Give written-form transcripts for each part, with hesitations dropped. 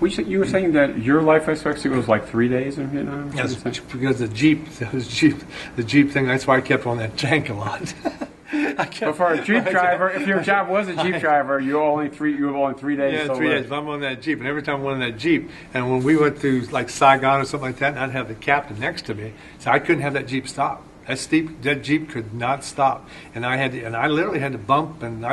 You were saying that your life expectancy was like 3 days in Vietnam? Yes, because the Jeep thing, that's why I kept on that tank a lot. But for a Jeep driver, if your job was a Jeep driver, you have only 3 days. Yeah, to 3 live. days. If I'm on that Jeep, and every time I'm on that Jeep, and when we went to like Saigon or something like that, and I'd have the captain next to me, so I couldn't have that Jeep stop. That Jeep could not stop, and I literally had to bump, and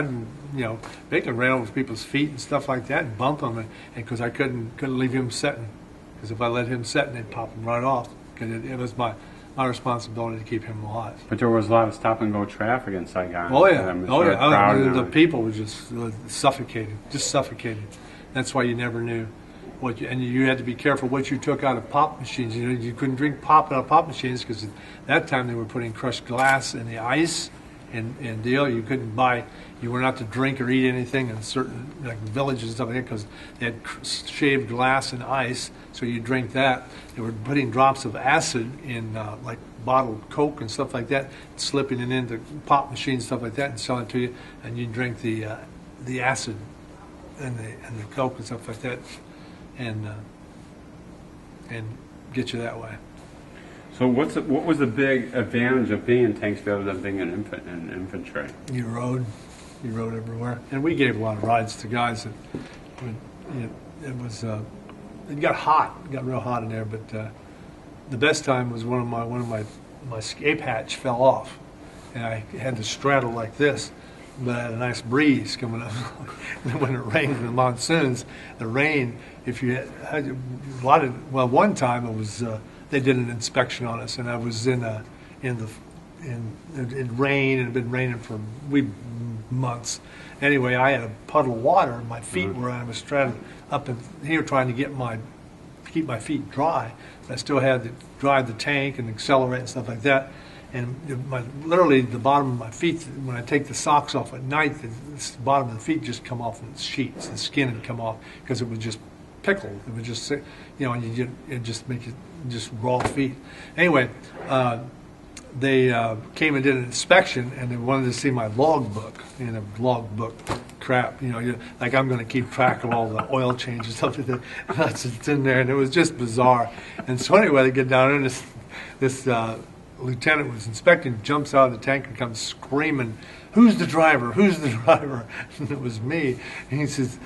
they could rail with people's feet and stuff like that, and bump them, and because I couldn't leave him sitting, because if I let him sit, they'd pop him right off, because it was my responsibility to keep him alive. But there was a lot of stop and go traffic in Saigon. Oh yeah, The people were just suffocating. That's why you never knew and you had to be careful what you took out of pop machines. You couldn't drink pop out of pop machines because at that time they were putting crushed glass in the ice and deal. You couldn't buy. You were not to drink or eat anything in certain villages and stuff like that because they had shaved glass and ice. So you drink that. They were putting drops of acid in like bottled Coke and stuff like that, slipping it into pop machines and stuff like that, and selling it to you. And you drink the acid and the Coke and stuff like that, and get you that way. So what was the big advantage of being in tanks other than being in infantry? You rode everywhere, and we gave a lot of rides to guys that it got hot, it got real hot in there. But the best time was one of my escape hatch fell off, and I had to straddle like this. But I had a nice breeze coming up. And when it rained in the monsoons, the rain, if you had a lot of, one time it was they did an inspection on us, and I was it rained, and it had been raining for months. Anyway, I had a puddle of water in my feet where I was straddled up in here trying to keep my feet dry. I still had to drive the tank and accelerate and stuff like that. And literally the bottom of my feet, when I take the socks off at night, the bottom of the feet just come off in sheets. The skin would come off because it was just pickled. It would just, and it just make it just raw feet. Anyway, they came and did an inspection, and they wanted to see my logbook. And a logbook crap, like I'm going to keep track of all the oil changes and stuff like that. That's it's in there, and it was just bizarre. And so anyway, they get down there, and this lieutenant was inspecting, jumps out of the tank and comes screaming, "Who's the driver? Who's the driver?" And it was me. And he says,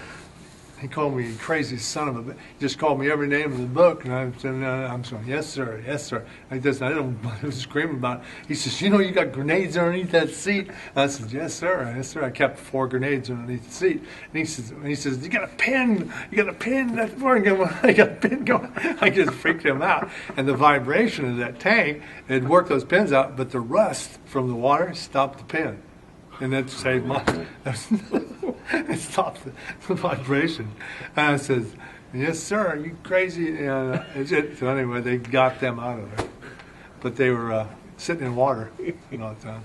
he called me a crazy son of a bitch. He just called me every name in the book, and I'm saying, I'm saying, yes sir, yes sir. Like this, I was screaming about it. He says, you got grenades underneath that seat. I said, yes sir, yes sir. I kept 4 grenades underneath the seat. And he says, you got a pin, that's where I got a pin going. I just freaked him out. And the vibration of that tank, it worked those pins out, but the rust from the water stopped the pin. And that saved my, it stopped the vibration. And I says, yes, sir, are you crazy? And so anyway, they got them out of there. But they were sitting in water all the time.